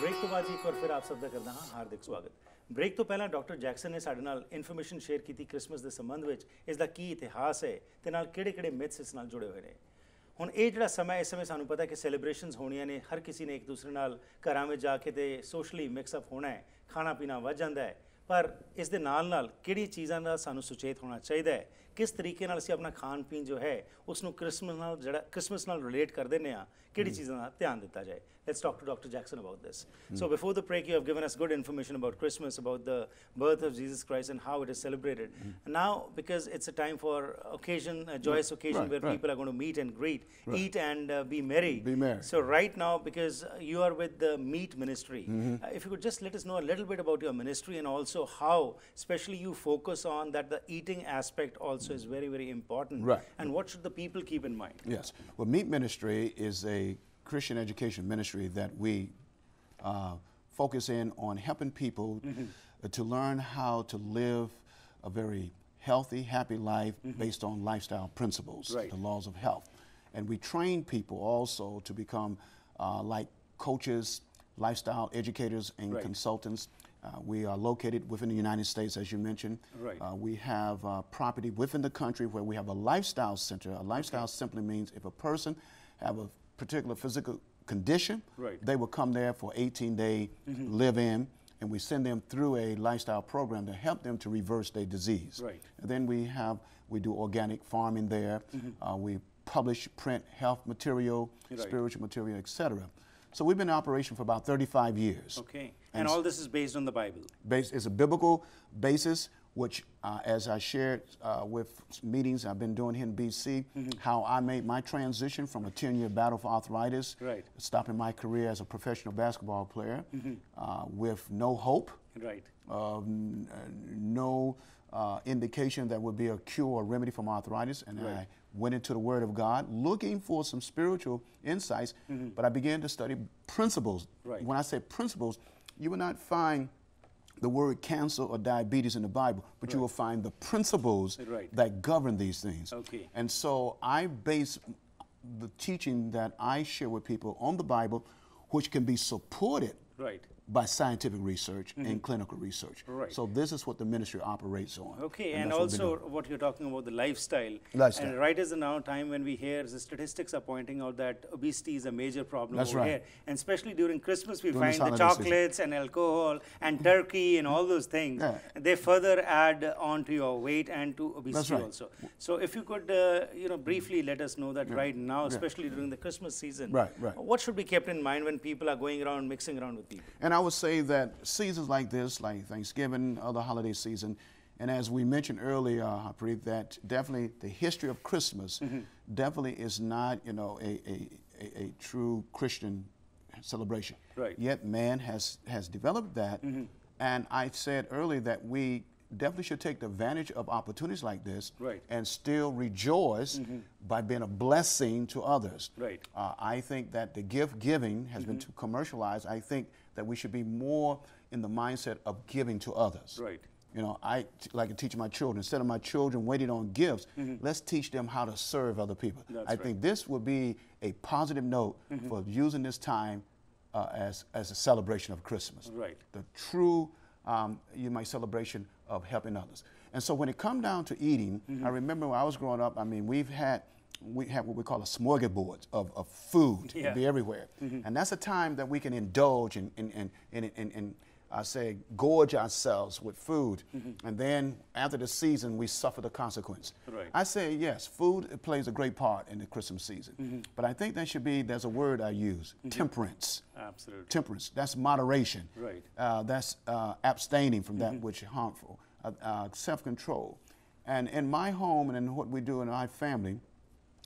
Break ਤੋਂ ਬਾਅਦ ਇੱਕ ਵਾਰ ਫਿਰ ਆਪ ਸਭ ਦਾ ਕਰਦਾ ਹਾਂ ਹਾਰਦਿਕ ਸਵਾਗਤ। ਬ੍ਰੇਕ ਤੋਂ ਪਹਿਲਾਂ ਡਾਕਟਰ ਜੈਕਸਨ ਨੇ ਸਾਡੇ ਨਾਲ ਇਨਫੋਰਮੇਸ਼ਨ ਸ਼ੇਅਰ ਕੀਤੀ ਕ੍ਰਿਸਮਸ ਦੇ ਸੰਬੰਧ ਵਿੱਚ, ਇਸ ਦਾ ਕੀ ਇਤਿਹਾਸ ਹੈ ਤੇ ਨਾਲ ਕਿਹੜੇ-ਕਿਹੜੇ ਮਿਥਸ ਇਸ ਨਾਲ ਜੁੜੇ ਹੋਏ ਨੇ। ਹੁਣ ਇਹ ਜਿਹੜਾ ਸਮਾਂ ਇਸ ਸਮੇਂ ਸਾਨੂੰ ਪਤਾ ਕਿ ਸੈਲੀਬ੍ਰੇਸ਼ਨਸ ਹੋਣੀਆਂ ਨੇ, ਹਰ ਕਿਸੇ ਨੇ ਇੱਕ ਦੂਸਰੇ ਨਾਲ ਘਰਾਂ ਵਿੱਚ ਜਾ ਕੇ ਤੇ ਸੋਸ਼ਲੀ ਮਿਕਸਅਪ ਹੋਣਾ ਹੈ, ਖਾਣਾ ਪੀਣਾ ਵੱਧ ਜਾਂਦਾ ਹੈ, ਪਰ ਇਸ ਦੇ ਨਾਲ ਕਿਹੜੀ ਚੀਜ਼ਾਂ ਦਾ ਸਾਨੂੰ ਸੁਚੇਤ ਹੋਣਾ ਚਾਹੀਦਾ ਹੈ, ਕਿਸ ਤਰੀਕੇ ਨਾਲ ਅਸੀਂ ਆਪਣਾ ਖਾਣ ਪੀਣ ਜੋ ਹੈ ਉਸ ਨੂੰ ਕ੍ਰਿਸਮਸ ਨਾਲ ਰਿਲੇਟ ਕਰ ਦਿੰਦੇ ਹਾਂ, ਕਿਹੜੀ ਚੀਜ਼ਾਂ ਦਾ ਧਿਆਨ ਦਿੱਤਾ ਜਾਏ। Let's talk to Dr. Jackson about this. So before the break, you have given us good information about Christmas, about the birth of Jesus Christ and how it is celebrated. And now, because it's a time for occasion, a joyous occasion where people are going to meet and greet, eat and be merry. Be merry. So right now, because you are with the Meet Ministry, if you could just let us know a little bit about your ministry and also how, especially you focus on that the eating aspect also is very, very important. Right. And what should the people keep in mind? Yes. Well, Meet Ministry is a Christian education ministry that we focus in on helping people to learn how to live a very healthy, happy life based on lifestyle principles, the laws of health. And we train people also to become like coaches, lifestyle educators, and consultants. We are located within the United States, as you mentioned. We have property within the country where we have a lifestyle center. A lifestyle simply means if a person have a particular physical condition, they will come there for 18-day live-in, and we send them through a lifestyle program to help them to reverse their disease. And then we do organic farming there. We publish print health material, spiritual material, etc. So we've been in operation for about 35 years. Okay. And all this is based on the Bible? It's a biblical basis, which as I shared with meetings I've been doing here in BC, how I made my transition from a 10-year battle for arthritis, stopping my career as a professional basketball player with no hope, no indication that would be a cure or remedy for my arthritis, and I went into the Word of God looking for some spiritual insights, but I began to study principles. When I say principles, you will not find the word cancer or diabetes in the Bible, but you will find the principles that govern these things. And so I base the teaching that I share with people on the Bible, which can be supported by scientific research and clinical research. So this is what the ministry operates on. Okay, and also what you're talking about, the lifestyle. And right as the now time when we hear the statistics are pointing out that obesity is a major problem over here. And especially during Christmas, we find the chocolates and alcohol and turkey and all those things. They further add on to your weight and to obesity also. So if you could, briefly let us know that right now, especially during the Christmas season, what should be kept in mind when people are going around, mixing around with people? And I would say that seasons like this, like Thanksgiving, other holiday season, and as we mentioned earlier, Harpreet, that definitely the history of Christmas definitely is not, a true Christian celebration. Yet man has developed that, and I said earlier that we definitely should take advantage of opportunities like this and still rejoice by being a blessing to others. I think that the gift giving has been too commercialized. I think that we should be more in the mindset of giving to others. I like to teach my children, instead of my children waiting on gifts, let's teach them how to serve other people. I think this would be a positive note for using this time as a celebration of Christmas. The true celebration of helping others. And so when it comes down to eating, I remember when I was growing up, I mean, we have what we call a smorgasbord of food to be everywhere. And that's a time that we can indulge and I say gorge ourselves with food. And then after the season, we suffer the consequence. I say, yes, food plays a great part in the Christmas season. But I think there's a word I use, temperance. Absolutely. Temperance, that's moderation. That's abstaining from that which is harmful, self-control. And in my home and in what we do in our family,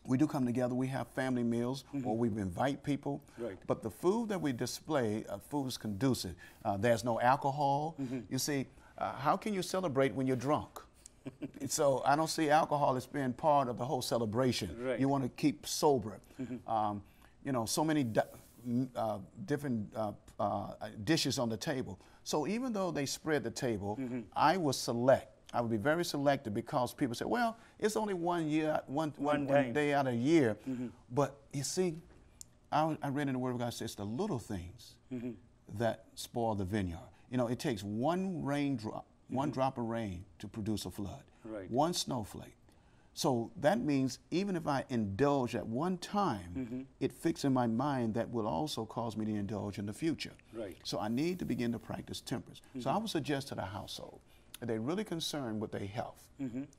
we do come together, we have family meals, or we invite people. But the food that we display, food is conducive. There's no alcohol. You see, how can you celebrate when you're drunk? So I don't see alcohol as being part of the whole celebration. You want to keep sober. So many different dishes on the table. So even though they spread the table, I would be very selective, because people say, well, it's only one day out of a year. But you see, I read in the Word of God, it says the little things that spoil the vineyard. You know, it takes one raindrop, one drop of rain to produce a flood. Right. One snowflake. So that means even if I indulge at one time, it fixes in my mind that will also cause me to indulge in the future. Right. So I need to begin to practice temperance. So I would suggest to the household, if they're really concerned with their health,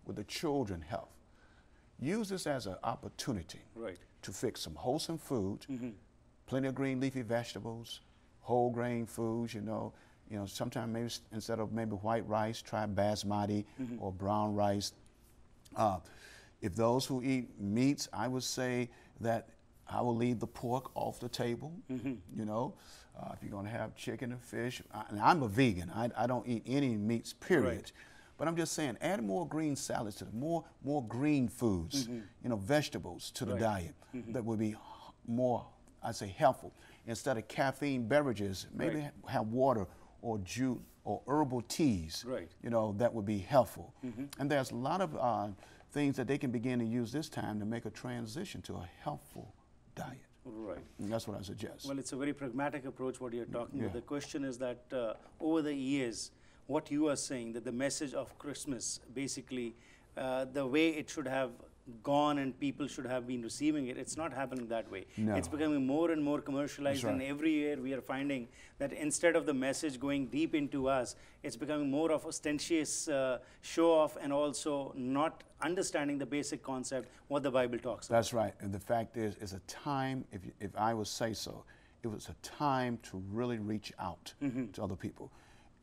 with the children's health, use this as an opportunity Right. to fix some wholesome food, plenty of green leafy vegetables, whole grain foods, you know, sometimes maybe instead of maybe white rice, try basmati or brown rice. If those who eat meats, I would say that I will leave the pork off the table. You know, if you're going to have chicken and fish, and I'm a vegan. I don't eat any meats, period. Right. But I'm just saying, add more green salads to the more green foods, you know, vegetables to the diet that would be more, I'd say, helpful. Instead of caffeine beverages, maybe have water or juice or herbal teas. Right. You know, that would be helpful. And there's a lot of things that they can begin to use this time to make a transition to a healthful diet. Right. And that's what I suggest. Well, it's a very pragmatic approach what you're talking about. Yeah. The question is that over the years, what you are saying, that the message of Christmas, basically, the way it should have gone and people should have been receiving it, it's not happening that way. No. It's becoming more and more commercialized, That's and right. every year we are finding that instead of the message going deep into us, it's becoming more of ostentatious show off, and also not understanding the basic concept, what the Bible talks about. That's right. And the fact is, it's a time, if I would say so, it was a time to really reach out to other people.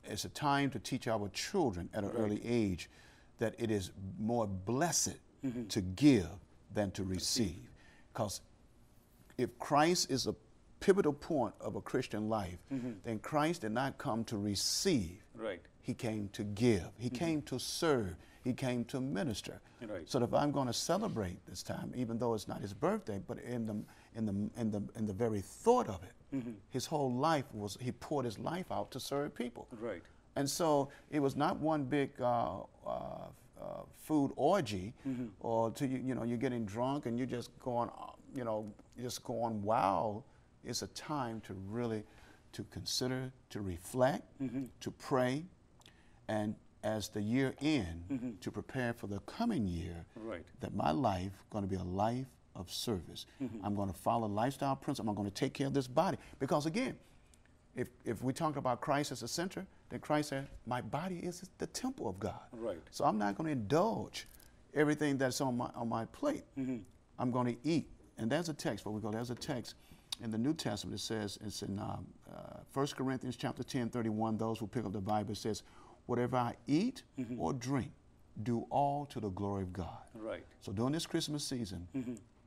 It's a time to teach our children at an early age that it is more blessed to give than to receive. Because if Christ is a pivotal point of a Christian life, then Christ did not come to receive. Right. He came to give. He came to serve. He came to minister. Right. So if I'm going to celebrate this time, even though it's not his birthday, but in the very thought of it, his whole life was, he poured his life out to serve people. Right. And so it was not one big food orgy, or to you know, you're getting drunk and you're just going, you know, just going wild. It's a time to really to consider, to reflect, to pray, and as the year end, to prepare for the coming year. Right. That my life going to be a life of service. I'm going to follow lifestyle principles. I'm going to take care of this body, because again, if we talk about Christ as the center, then Christ said, my body is the temple of God. Right. So I'm not going to indulge everything that's on my plate. I'm going to eat. And there's a text, where we go, there's a text in the New Testament. It says, it's in 1 Corinthians chapter 10, 31, those who pick up the Bible, it says, whatever I eat or drink, do all to the glory of God. Right. So during this Christmas season,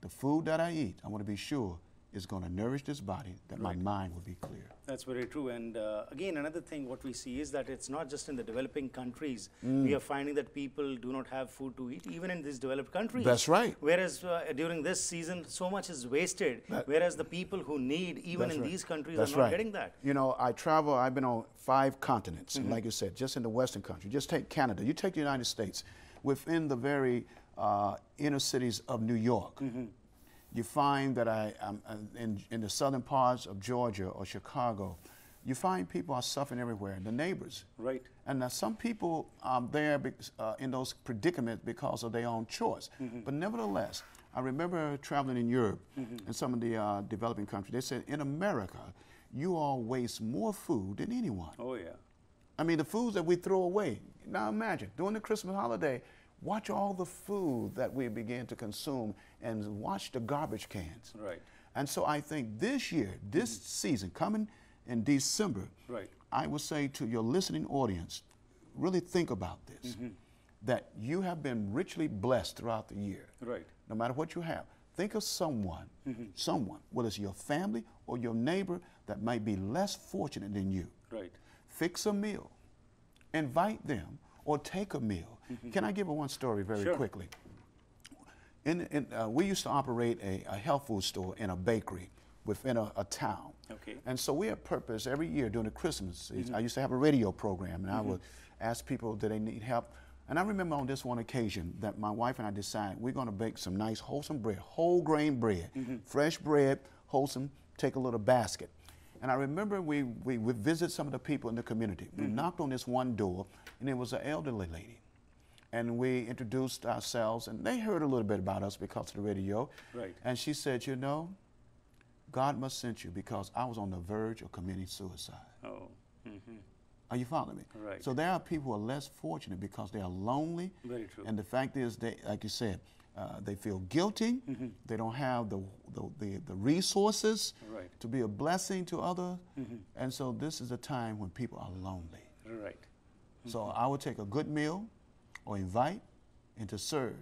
the food that I eat, I want to be sure is going to nourish this body, that my mind will be clear. That's very true. And again, another thing what we see is that it's not just in the developing countries. We are finding that people do not have food to eat, even in these developed countries. That's right. Whereas during this season, so much is wasted, whereas the people who need, even That's in right. these countries, That's are not right. getting that. You know, I've been on 5 continents, and like you said, just in the Western country. Just take Canada. You take the United States. Within the very inner cities of New York, you find that I'm in the southern parts of Georgia or Chicago, you find people are suffering everywhere, the neighbors. Right. And some people are there in those predicaments because of their own choice. But nevertheless, I remember traveling in Europe and some of the developing countries. They said, in America, you all waste more food than anyone. Oh, yeah. I mean, the foods that we throw away. Now imagine, during the Christmas holiday, watch all the food that we begin to consume and watch the garbage cans. Right. And so I think this year, this season, coming in December, Right. I would say to your listening audience, really think about this, that you have been richly blessed throughout the year. Right. No matter what you have. Think of someone, whether it's your family or your neighbor, that might be less fortunate than you. Right. Fix a meal, invite them, or take a meal. Can I give one story very Sure. quickly? We used to operate a health food store in a bakery within a town. Okay. And so we had purpose every year during the Christmas season. I used to have a radio program, and I would ask people, do they need help? And I remember on this one occasion that my wife and I decided we're going to bake some nice wholesome bread, whole grain bread, fresh bread, wholesome, take a little basket. And I remember we visited some of the people in the community. We knocked on this one door, and it was an elderly lady. And we introduced ourselves, and they heard a little bit about us because of the radio. Right. And she said, you know, God must send you because I was on the verge of committing suicide. Oh. Mm-hmm. Are you following me? Right. So there are people who are less fortunate because they are lonely. Very true. And the fact is, they, like you said, they feel guilty. They don't have the resources Right. to be a blessing to others. And so this is a time when people are lonely. Right. So I would take a good meal or invite and to serve.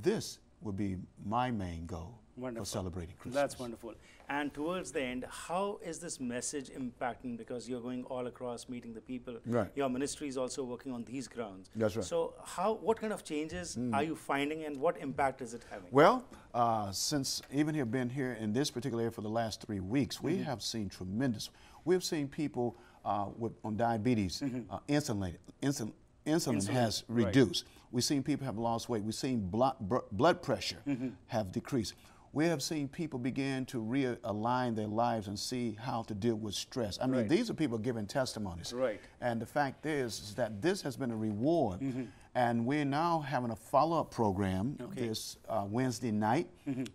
This would be my main goal Wonderful. for celebrating Christmas. That's wonderful. And towards the end, how is this message impacting? Because you're going all across meeting the people. Right. Your ministry is also working on these grounds. That's right. So what kind of changes are you finding, and what impact is it having? Well, since even have been here in this particular area for the last 3 weeks, we have seen tremendous. We've seen people on diabetes, insulin has reduced. We've seen people have lost weight. We've seen blood pressure have decreased. We have seen people begin to realign their lives and see how to deal with stress. I mean, Right. these are people giving testimonies. Right. And the fact is that this has been a reward. And we're now having a follow-up program this Wednesday night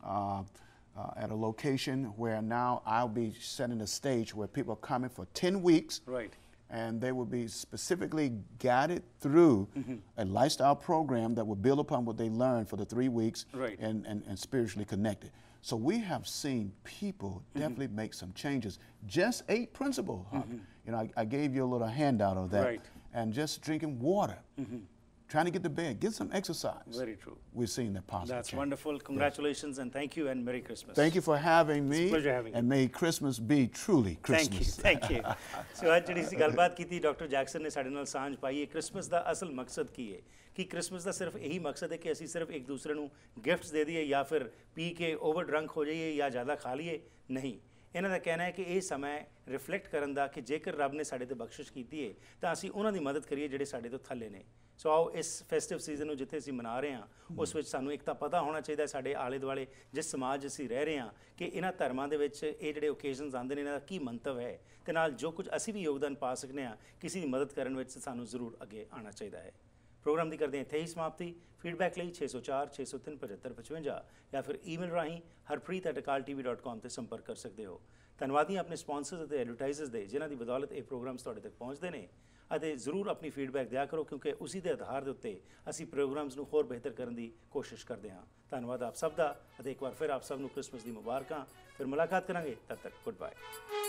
at a location where now I'll be setting a stage where people are coming for 10 weeks. Right. And they will be specifically guided through a lifestyle program that will build upon what they learned for the 3 weeks Right. and spiritually connected. So we have seen people definitely make some changes. Just 8 principles. You know, I gave you a little handout of that. Right. And just drinking water, trying to get to bed, get some exercise. Very true. We're seeing that positive That's change. wonderful. Congratulations and thank you and Merry Christmas. Thank you for having me. It's a pleasure having you. And may Christmas be truly Christmas. Thank you so ਅੱਜ ਜਿਹੜੀ ਅਸੀਂ ਗੱਲਬਾਤ ਕੀਤੀ doctor Jackson ਨੇ ਸਾਡੇ ਨਾਲ ਸਾਂਝ ਪਾਈ ਹੈ ਕ੍ਰਿਸਮਸ ਦਾ ਅਸਲ ਮਕਸਦ ਕੀ ਹੈ ਕਿ ਕ੍ਰਿਸਮਸ ਦਾ ਸਿਰਫ ਇਹੀ ਮਕਸਦ ਹੈ ਕਿ ਅਸੀਂ ਸਿਰਫ ਇੱਕ ਦੂਸਰੇ ਨੂੰ ਗਿਫਟਸ ਦੇ ਦਈਏ ਜਾਂ ਫਿਰ ਪੀ ਕੇ ਓਵਰ ਡਰੰਕ ਹੋ ਜਾਈਏ ਜਾਂ ਜ਼ਿਆਦਾ ਖਾ ਲਈਏ ਨਹੀਂ ਇਹਨਾਂ ਦਾ ਕਹਿਣਾ ਹੈ ਕਿ ਇਹ ਸਮਾਂ ਰਿਫਲੈਕਟ ਕਰਨ ਦਾ ਕਿ ਜੇਕਰ ਰੱਬ ਨੇ ਸਾਡੇ ਤੇ ਬਖਸ਼ਿਸ਼ ਕੀਤੀ ਹੈ ਤਾਂ ਅਸੀਂ ਉਹਨਾਂ ਦੀ ਮਦਦ ਕਰੀਏ ਜਿਹੜੇ ਸਾਡੇ ਤੋਂ ਥੱਲੇ ਨੇ ਸੋ ਆਓ ਇਸ ਫੈਸਟਿਵ ਸੀਜ਼ਨ ਨੂੰ ਜਿੱਥੇ ਅਸੀਂ ਮਨਾ ਰਹੇ ਹਾਂ ਉਸ ਵਿੱਚ ਸਾਨੂੰ ਇੱਕ ਤਾਂ ਪਤਾ ਹੋਣਾ ਚਾਹੀਦਾ ਸਾਡੇ ਆਲੇ ਦੁਆਲੇ ਜਿਸ ਸਮਾਜ ਅਸੀਂ ਰਹਿ ਰਹੇ ਹਾਂ ਕਿ ਇਹਨਾਂ ਧਰਮਾਂ ਦੇ ਵਿੱਚ ਇਹ ਜਿਹੜੇ ਓਕੇਜ਼ਨਸ ਆਉਂਦੇ ਨੇ ਇਹਨਾਂ ਦਾ ਕੀ ਮੰਤਵ ਹੈ ਤੇ ਨਾਲ ਜੋ ਕੁਝ ਅਸੀਂ ਵੀ ਯੋਗਦਾਨ ਪਾ ਸਕਦੇ ਹਾਂ ਕਿਸੇ ਦੀ ਮਦਦ ਕਰਨ ਵਿੱਚ ਸਾਨੂੰ ਜ਼ਰੂਰ ਅੱਗੇ ਆਉਣਾ ਚਾਹੀਦਾ ਹੈ ਪ੍ਰੋਗਰਾਮ ਦੀ ਕਰਦੇ ਹਾਂ ਇੱਥੇ ਹੀ ਸਮਾਪਤੀ ਫੀਡਬੈਕ ਲਈ 604 603 7555 ਜਾਂ ਫਿਰ ਈਮੇਲ ਰਾਹੀਂ harpreet@akaltv.com ਤੇ ਸੰਪਰਕ ਕਰ ਸਕਦੇ ਹੋ ਧੰਨਵਾਦੀ ਆਪਣੇ ਸਪਾਂਸਰਸ ਅਤੇ ਐਡਵਰਟਾਈਜ਼ਰਸ ਦੇ ਜਿਨ੍ਹਾਂ ਦੀ ਬਦੌਲਤ ਇਹ ਪ੍ਰੋਗਰਾਮਸ ਤੁਹਾਡੇ ਤੱਕ ਪਹੁੰਚਦੇ ਨੇ ਅਤੇ ਜ਼ਰੂਰ ਆਪਣੀ ਫੀਡਬੈਕ ਦਿਆ ਕਰੋ ਕਿਉਂਕਿ ਉਸੇ ਦੇ ਆਧਾਰ ਦੇ ਉੱਤੇ ਅਸੀਂ ਪ੍ਰੋਗਰਾਮਸ ਨੂੰ ਹੋਰ ਬਿਹਤਰ ਕਰਨ ਦੀ ਕੋਸ਼ਿਸ਼ ਕਰਦੇ ਹਾਂ ਧੰਨਵਾਦ ਆਪ ਸਭ ਦਾ ਅਤੇ ਇੱਕ ਵਾਰ ਫਿਰ ਆਪ ਸਭ ਨੂੰ ਕ੍ਰਿਸਮਸ ਦੀ ਮੁਬਾਰਕਾਂ ਫਿਰ ਮੁਲਾਕਾਤ ਕਰਾਂਗੇ ਤਦ ਤੱਕ ਗੁੱਡ ਬਾਏ